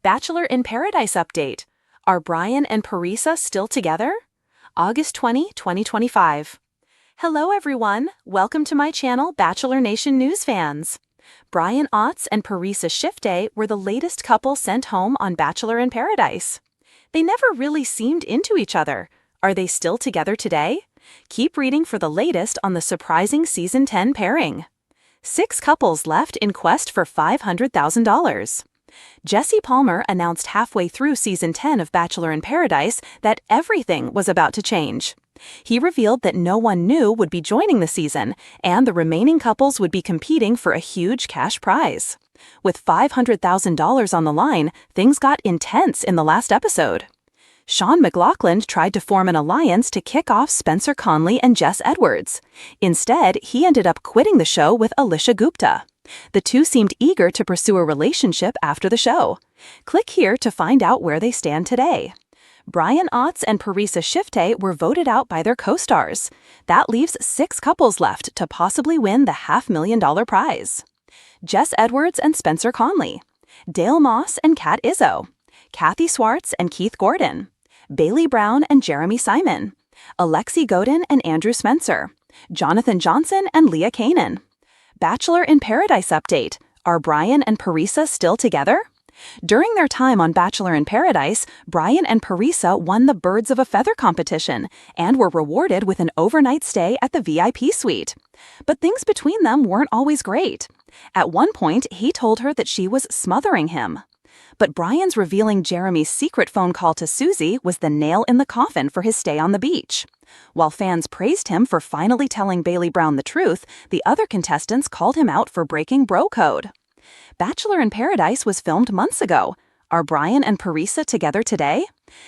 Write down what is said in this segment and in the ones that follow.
Bachelor in Paradise update. Are Brian and Parisa still together? August 20, 2025. Hello everyone, welcome to my channel Bachelor Nation News fans. Brian Otts and Parisa Shiftay were the latest couple sent home on Bachelor in Paradise. They never really seemed into each other. Are they still together today? Keep reading for the latest on the surprising Season 10 pairing. 6 couples left in quest for $500,000. Jesse Palmer announced halfway through Season 10 of Bachelor in Paradise that everything was about to change. He revealed that no one new would be joining the season, and the remaining couples would be competing for a huge cash prize. With $500,000 on the line, things got intense in the last episode. Sean McLaughlin tried to form an alliance to kick off Spencer Conley and Jess Edwards. Instead, he ended up quitting the show with Alicia Gupta. The two seemed eager to pursue a relationship after the show. Click here to find out where they stand today. Brian Otts and Parisa Shiftay were voted out by their co-stars. That leaves 6 couples left to possibly win the $500,000 prize. Jess Edwards and Spencer Conley, Dale Moss and Kat Izzo, Kathy Swartz and Keith Gordon, Bailey Brown and Jeremy Simon, Alexi Godin and Andrew Spencer, Jonathan Johnson and Leah Kanan. Bachelor in Paradise update. Are Brian and Parisa still together? During their time on Bachelor in Paradise, Brian and Parisa won the Birds of a Feather competition and were rewarded with an overnight stay at the VIP suite. But things between them weren't always great. At one point, he told her that she was smothering him. But Brian's revealing Jeremy's secret phone call to Susie was the nail in the coffin for his stay on the beach. While fans praised him for finally telling Bailey Brown the truth, the other contestants called him out for breaking bro code. Bachelor in Paradise was filmed months ago. Are Brian and Parisa together today?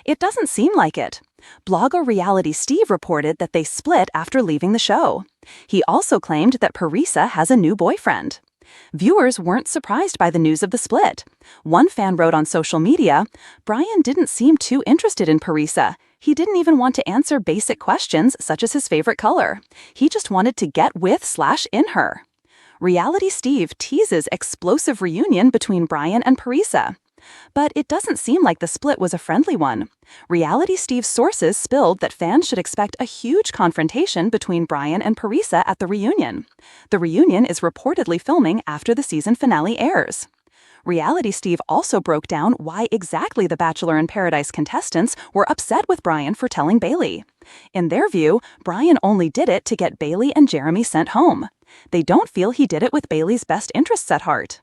It doesn't seem like it. Blogger Reality Steve reported that they split after leaving the show. He also claimed that Parisa has a new boyfriend. Viewers weren't surprised by the news of the split. One fan wrote on social media, "Brian didn't seem too interested in Parisa. He didn't even want to answer basic questions such as his favorite color. He just wanted to get with/in her." Reality Steve teases explosive reunion between Brian and Parisa. But it doesn't seem like the split was a friendly one. Reality Steve's sources spilled that fans should expect a huge confrontation between Brian and Parisa at the reunion. The reunion is reportedly filming after the season finale airs. Reality Steve also broke down why exactly the Bachelor in Paradise contestants were upset with Brian for telling Bailey. In their view, Brian only did it to get Bailey and Jeremy sent home. They don't feel he did it with Bailey's best interests at heart.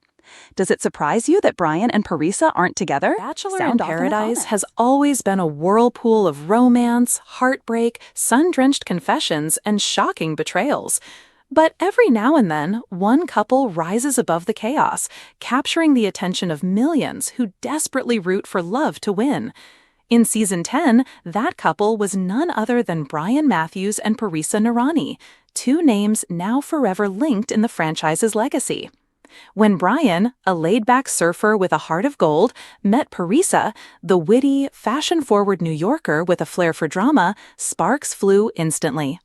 Does it surprise you that Brian and Parisa aren't together? Bachelor in Paradise has always been a whirlpool of romance, heartbreak, sun-drenched confessions, and shocking betrayals. But every now and then, one couple rises above the chaos, capturing the attention of millions who desperately root for love to win. In Season 10, that couple was none other than Brian Matthews and Parisa Narani, 2 names now forever linked in the franchise's legacy. When Brian, a laid-back surfer with a heart of gold, met Parisa, the witty, fashion-forward New Yorker with a flair for drama, sparks flew instantly.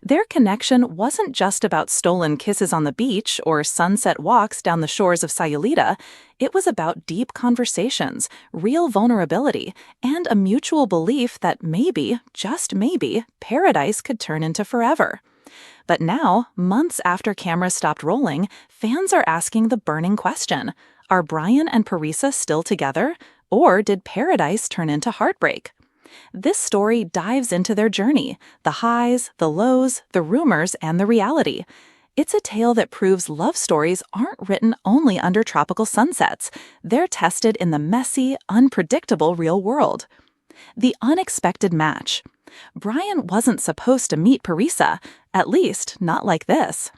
Their connection wasn't just about stolen kisses on the beach or sunset walks down the shores of Sayulita. It was about deep conversations, real vulnerability, and a mutual belief that maybe, just maybe, paradise could turn into forever. But now, months after cameras stopped rolling, fans are asking the burning question: are Brian and Parisa still together, or did paradise turn into heartbreak? This story dives into their journey, the highs, the lows, the rumors, and the reality. It's a tale that proves love stories aren't written only under tropical sunsets. They're tested in the messy, unpredictable real world. The unexpected match. Brian wasn't supposed to meet Parisa, at least not like this.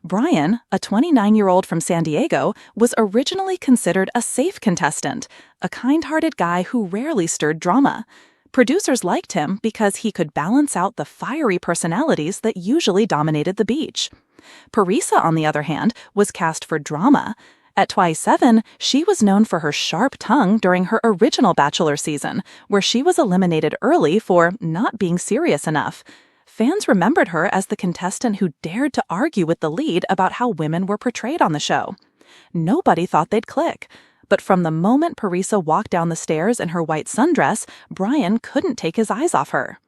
Brian, a 29-year-old from San Diego, was originally considered a safe contestant, a kind-hearted guy who rarely stirred drama. Producers liked him because he could balance out the fiery personalities that usually dominated the beach. Parisa, on the other hand, was cast for drama. At 27, she was known for her sharp tongue during her original Bachelor season, where she was eliminated early for not being serious enough. Fans remembered her as the contestant who dared to argue with the lead about how women were portrayed on the show. Nobody thought they'd click. But from the moment Parisa walked down the stairs in her white sundress, Brian couldn't take his eyes off her.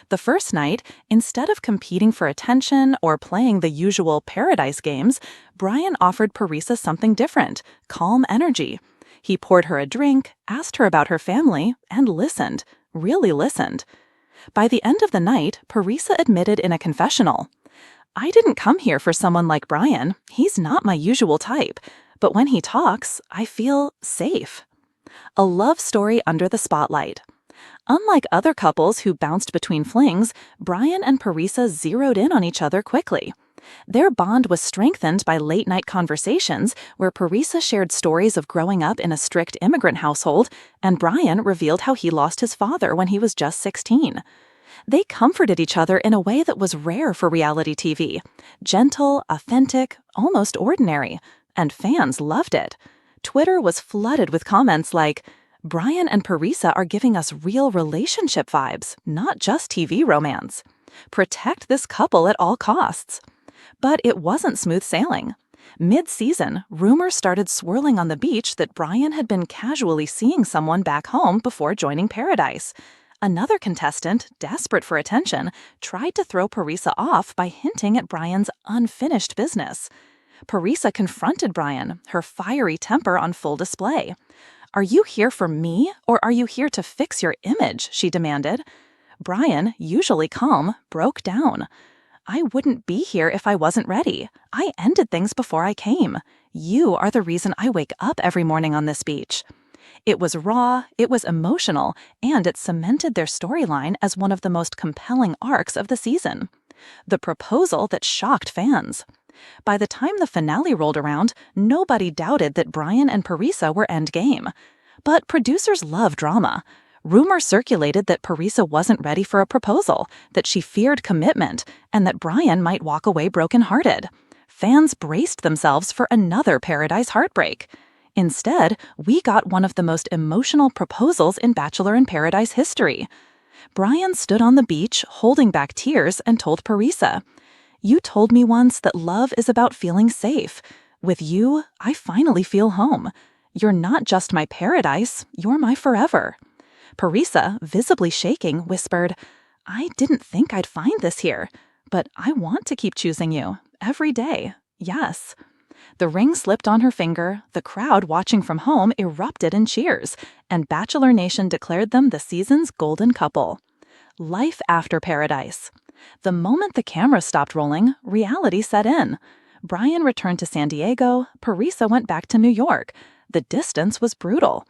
The first night, instead of competing for attention or playing the usual paradise games, Brian offered Parisa something different, calm energy. He poured her a drink, asked her about her family, and listened, really listened. By the end of the night, Parisa admitted in a confessional, "I didn't come here for someone like Brian. He's not my usual type. But when he talks, I feel safe." A love story under the spotlight. Unlike other couples who bounced between flings, Brian and Parisa zeroed in on each other quickly. Their bond was strengthened by late-night conversations where Parisa shared stories of growing up in a strict immigrant household, and Brian revealed how he lost his father when he was just 16. They comforted each other in a way that was rare for reality TV. Gentle, authentic, almost ordinary. And fans loved it. Twitter was flooded with comments like, "Brian and Parisa are giving us real relationship vibes, not just TV romance. Protect this couple at all costs." But it wasn't smooth sailing. Mid-season, rumors started swirling on the beach that Brian had been casually seeing someone back home before joining Paradise. Another contestant, desperate for attention, tried to throw Parisa off by hinting at Brian's unfinished business. Parisa confronted Brian, her fiery temper on full display. "Are you here for me, or are you here to fix your image?" she demanded. Brian, usually calm, broke down. "I wouldn't be here if I wasn't ready. I ended things before I came. You are the reason I wake up every morning on this beach." It was raw, it was emotional, and it cemented their storyline as one of the most compelling arcs of the season. The proposal that shocked fans. By the time the finale rolled around, nobody doubted that Brian and Parisa were endgame. But producers love drama. Rumors circulated that Parisa wasn't ready for a proposal, that she feared commitment, and that Brian might walk away brokenhearted. Fans braced themselves for another Paradise heartbreak. Instead, we got one of the most emotional proposals in Bachelor in Paradise history. Brian stood on the beach, holding back tears, and told Parisa, "You told me once that love is about feeling safe. With you, I finally feel home. You're not just my paradise, you're my forever." Parisa, visibly shaking, whispered, "I didn't think I'd find this here, but I want to keep choosing you, every day, yes." The ring slipped on her finger, the crowd watching from home erupted in cheers, and Bachelor Nation declared them the season's golden couple. Life after Paradise. The moment the camera stopped rolling, reality set in. Brian returned to San Diego, Parisa went back to New York. The distance was brutal.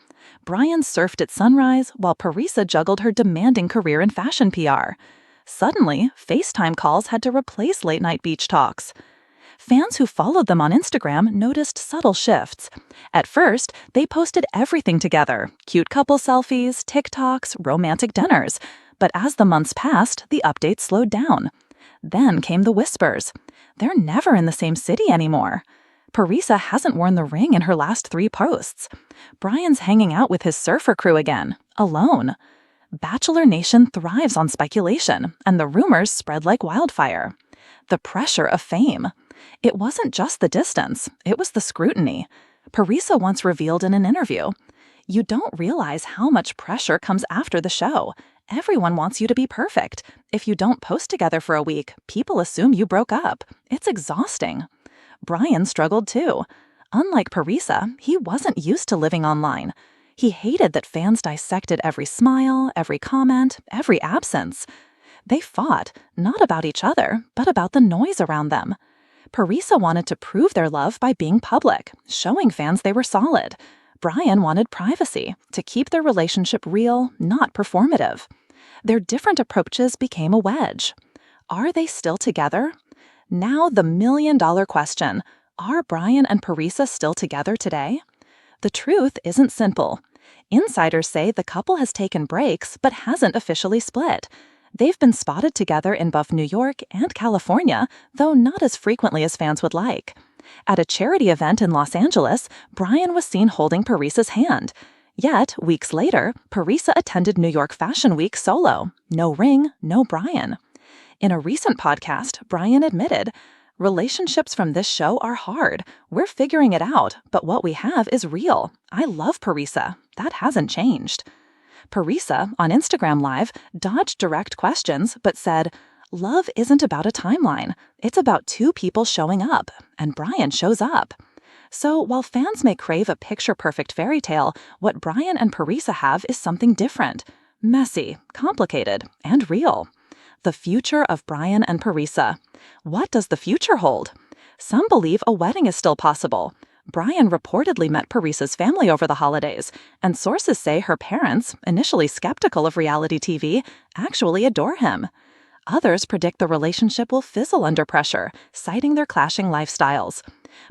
Brian surfed at sunrise, while Parisa juggled her demanding career in fashion PR. Suddenly, FaceTime calls had to replace late-night beach talks. Fans who followed them on Instagram noticed subtle shifts. At first, they posted everything together, cute couple selfies, TikToks, romantic dinners. But as the months passed, the updates slowed down. Then came the whispers. They're never in the same city anymore. Parisa hasn't worn the ring in her last 3 posts. Brian's hanging out with his surfer crew again, alone. Bachelor Nation thrives on speculation, and the rumors spread like wildfire. The pressure of fame. It wasn't just the distance, it was the scrutiny. Parisa once revealed in an interview, "You don't realize how much pressure comes after the show. Everyone wants you to be perfect. If you don't post together for a week, people assume you broke up. It's exhausting." Brian struggled too. Unlike Parisa, he wasn't used to living online. He hated that fans dissected every smile, every comment, every absence. They fought, not about each other, but about the noise around them. Parisa wanted to prove their love by being public, showing fans they were solid. Brian wanted privacy, to keep their relationship real, not performative. Their different approaches became a wedge. Are they still together? Now the million-dollar question, are Brian and Parisa still together today? The truth isn't simple. Insiders say the couple has taken breaks but hasn't officially split. They've been spotted together in both New York and California, though not as frequently as fans would like. At a charity event in Los Angeles, Brian was seen holding Parisa's hand. Yet, weeks later, Parisa attended New York Fashion Week solo. No ring, no Brian. In a recent podcast, Brian admitted, Relationships from this show are hard. We're figuring it out, but what we have is real. I love Parisa. That hasn't changed. Parisa, on Instagram Live, dodged direct questions but said, "Love isn't about a timeline. It's about two people showing up, and Brian shows up." So while fans may crave a picture-perfect fairy tale, what Brian and Parisa have is something different. Messy, complicated, and real. The future of Brian and Parisa. What does the future hold? Some believe a wedding is still possible. Brian reportedly met Parisa's family over the holidays, and sources say her parents, initially skeptical of reality TV, actually adore him. Others predict the relationship will fizzle under pressure, citing their clashing lifestyles.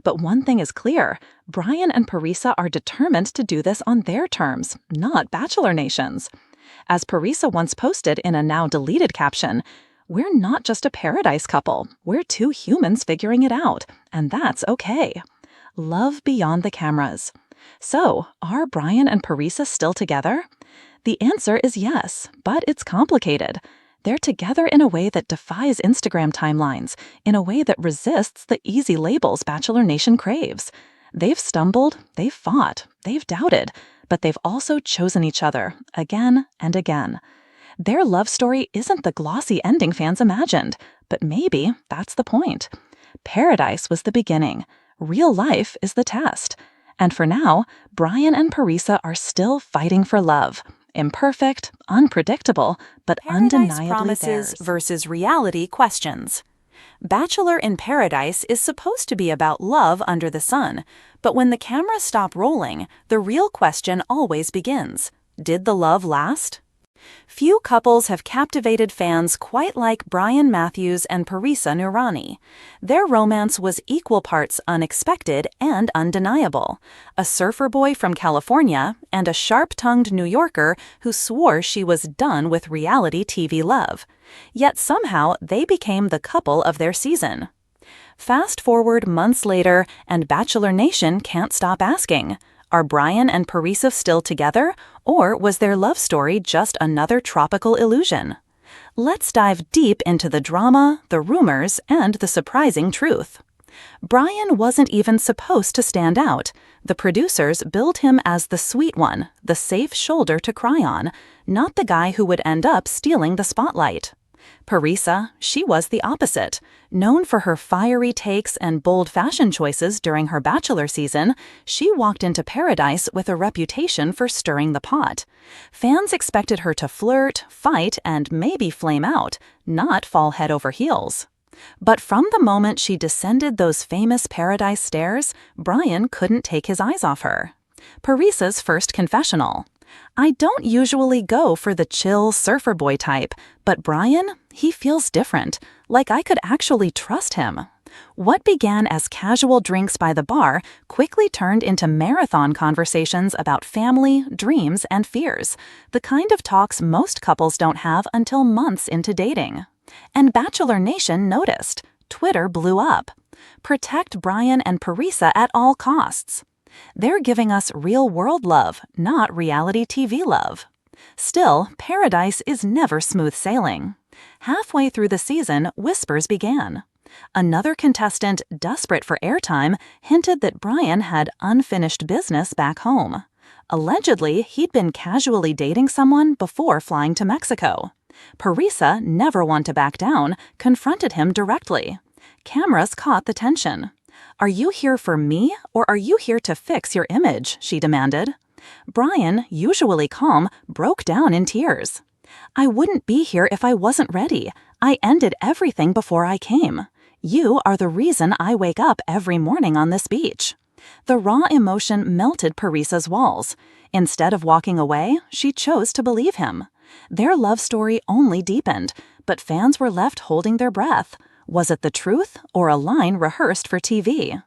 But one thing is clear, Brian and Parisa are determined to do this on their terms, not Bachelor Nation's. As Parisa once posted in a now-deleted caption, "We're not just a paradise couple, we're two humans figuring it out, and that's okay." Love beyond the cameras. So, are Brian and Parisa still together? The answer is yes, but it's complicated. They're together in a way that defies Instagram timelines, in a way that resists the easy labels Bachelor Nation craves. They've stumbled, they've fought, they've doubted, but they've also chosen each other, again and again. Their love story isn't the glossy ending fans imagined, but maybe that's the point. Paradise was the beginning. Real life is the test. And for now, Brian and Parisa are still fighting for love. Imperfect, unpredictable, but undeniably promises theirs. versus reality questions. Bachelor in Paradise is supposed to be about love under the sun, but when the cameras stop rolling, the real question always begins. Did the love last? Few couples have captivated fans quite like Brian Matthews and Parisa Nurani. Their romance was equal parts unexpected and undeniable. A surfer boy from California and a sharp-tongued New Yorker who swore she was done with reality TV love. Yet somehow they became the couple of their season. Fast forward months later, and Bachelor Nation can't stop asking, are Brian and Parisa still together, or was their love story just another tropical illusion? Let's dive deep into the drama, the rumors, and the surprising truth. Brian wasn't even supposed to stand out. The producers billed him as the sweet one, the safe shoulder to cry on, not the guy who would end up stealing the spotlight. Parisa, she was the opposite. Known for her fiery takes and bold fashion choices during her Bachelor season, she walked into Paradise with a reputation for stirring the pot. Fans expected her to flirt, fight, and maybe flame out, not fall head over heels. But from the moment she descended those famous Paradise stairs, Brian couldn't take his eyes off her. Parisa's first confessional. I don't usually go for the chill surfer boy type, but Brian, he feels different, like I could actually trust him. What began as casual drinks by the bar quickly turned into marathon conversations about family, dreams, and fears, the kind of talks most couples don't have until months into dating. And Bachelor Nation noticed. Twitter blew up. Protect Brian and Parisa at all costs. They're giving us real-world love, not reality TV love. Still, Paradise is never smooth sailing. Halfway through the season, whispers began. Another contestant, desperate for airtime, hinted that Brian had unfinished business back home. Allegedly, he'd been casually dating someone before flying to Mexico. Parisa, never one to back down, confronted him directly. Cameras caught the tension. "Are you here for me, or are you here to fix your image?" she demanded. Brian, usually calm, broke down in tears. "I wouldn't be here if I wasn't ready. I ended everything before I came. You are the reason I wake up every morning on this beach." The raw emotion melted Parisa's walls. Instead of walking away, she chose to believe him. Their love story only deepened, but fans were left holding their breath. Was it the truth or a line rehearsed for TV?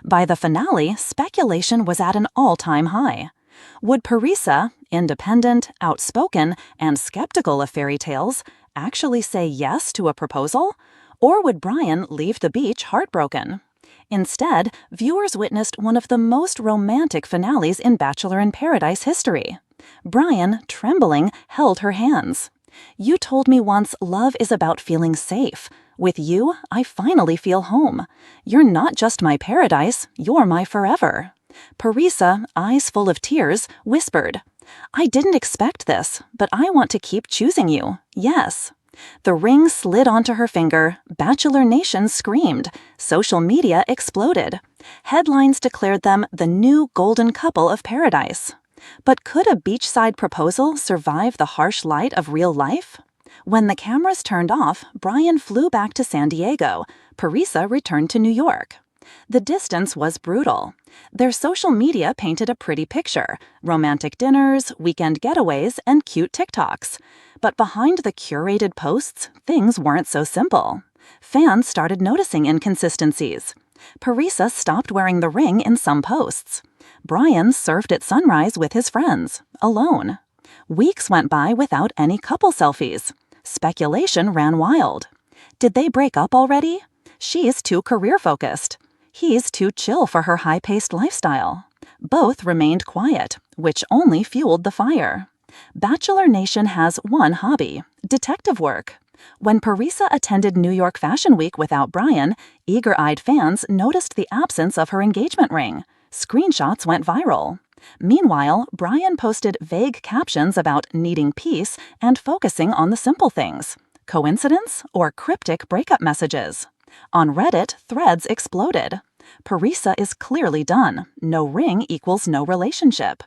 By the finale, speculation was at an all-time high. Would Parisa, independent, outspoken, and skeptical of fairy tales, actually say yes to a proposal? Or would Brian leave the beach heartbroken? Instead, viewers witnessed one of the most romantic finales in Bachelor in Paradise history. Brian, trembling, held her hands. You told me once love is about feeling safe. With you, I finally feel home. You're not just my paradise, you're my forever. Parisa, eyes full of tears, whispered, I didn't expect this, but I want to keep choosing you, yes. The ring slid onto her finger, Bachelor Nation screamed, social media exploded. Headlines declared them the new golden couple of paradise. But could a beachside proposal survive the harsh light of real life? When the cameras turned off, Brian flew back to San Diego. Parisa returned to New York. The distance was brutal. Their social media painted a pretty picture: romantic dinners, weekend getaways, and cute TikToks. But behind the curated posts, things weren't so simple. Fans started noticing inconsistencies. Parisa stopped wearing the ring in some posts. Brian surfed at sunrise with his friends, alone. Weeks went by without any couple selfies. Speculation ran wild. Did they break up already? She's too career-focused. He's too chill for her high-paced lifestyle. Both remained quiet, which only fueled the fire. Bachelor Nation has one hobby: detective work. When Parisa attended New York Fashion Week without Brian, eager-eyed fans noticed the absence of her engagement ring. Screenshots went viral. Meanwhile, Brian posted vague captions about needing peace and focusing on the simple things. Coincidence or cryptic breakup messages? On Reddit, threads exploded. Parisa is clearly done. No ring equals no relationship.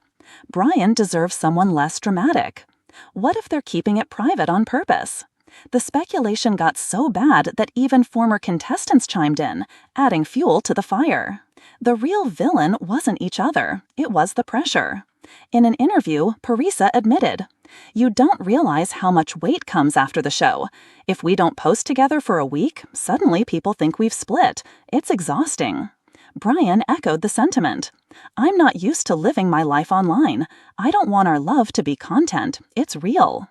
Brian deserves someone less dramatic. What if they're keeping it private on purpose? The speculation got so bad that even former contestants chimed in, adding fuel to the fire. The real villain wasn't each other, it was the pressure. In an interview, Parisa admitted, "You don't realize how much weight comes after the show. If we don't post together for a week, suddenly people think we've split. It's exhausting." Brian echoed the sentiment. "I'm not used to living my life online. I don't want our love to be content, it's real."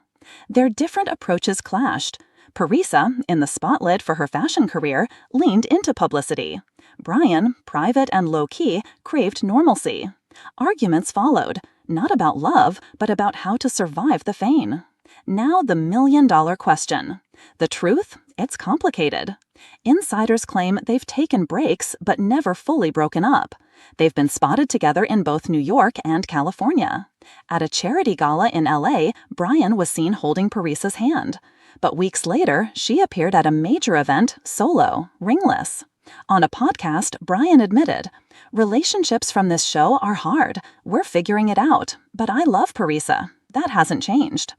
Their different approaches clashed. Parisa, in the spotlight for her fashion career, leaned into publicity. Brian, private and low-key, craved normalcy. Arguments followed, not about love, but about how to survive the fame. Now the million-dollar question. The truth? It's complicated. Insiders claim they've taken breaks but never fully broken up. They've been spotted together in both New York and California. At a charity gala in LA, Brian was seen holding Parisa's hand. But weeks later, she appeared at a major event, solo, ringless. On a podcast, Brian admitted, "Relationships from this show are hard. We're figuring it out. But I love Parisa. That hasn't changed."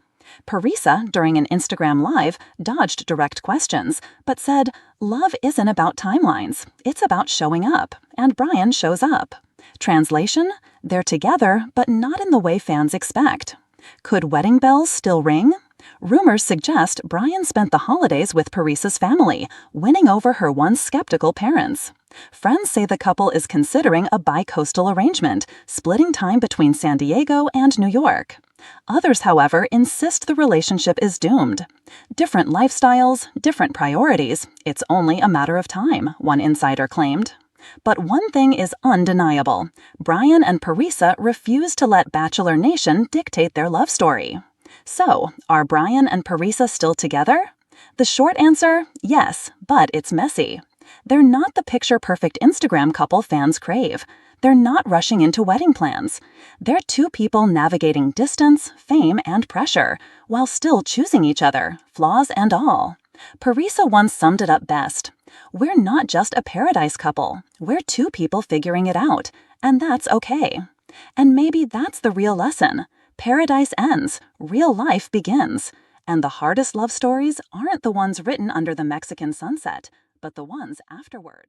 Parisa, during an Instagram Live, dodged direct questions, but said, "Love isn't about timelines. It's about showing up." And Brian shows up. Translation? They're together, but not in the way fans expect. Could wedding bells still ring? Rumors suggest Brian spent the holidays with Parisa's family, winning over her once skeptical parents. Friends say the couple is considering a bi-coastal arrangement, splitting time between San Diego and New York. Others, however, insist the relationship is doomed. Different lifestyles, different priorities, it's only a matter of time, one insider claimed. But one thing is undeniable. Brian and Parisa refuse to let Bachelor Nation dictate their love story. So, are Brian and Parisa still together? The short answer, yes, but it's messy. They're not the picture-perfect Instagram couple fans crave. They're not rushing into wedding plans. They're two people navigating distance, fame, and pressure, while still choosing each other, flaws and all. Parisa once summed it up best. "We're not just a paradise couple. We're two people figuring it out, and that's okay." And maybe that's the real lesson. Paradise ends, real life begins. And the hardest love stories aren't the ones written under the Mexican sunset, but the ones afterward.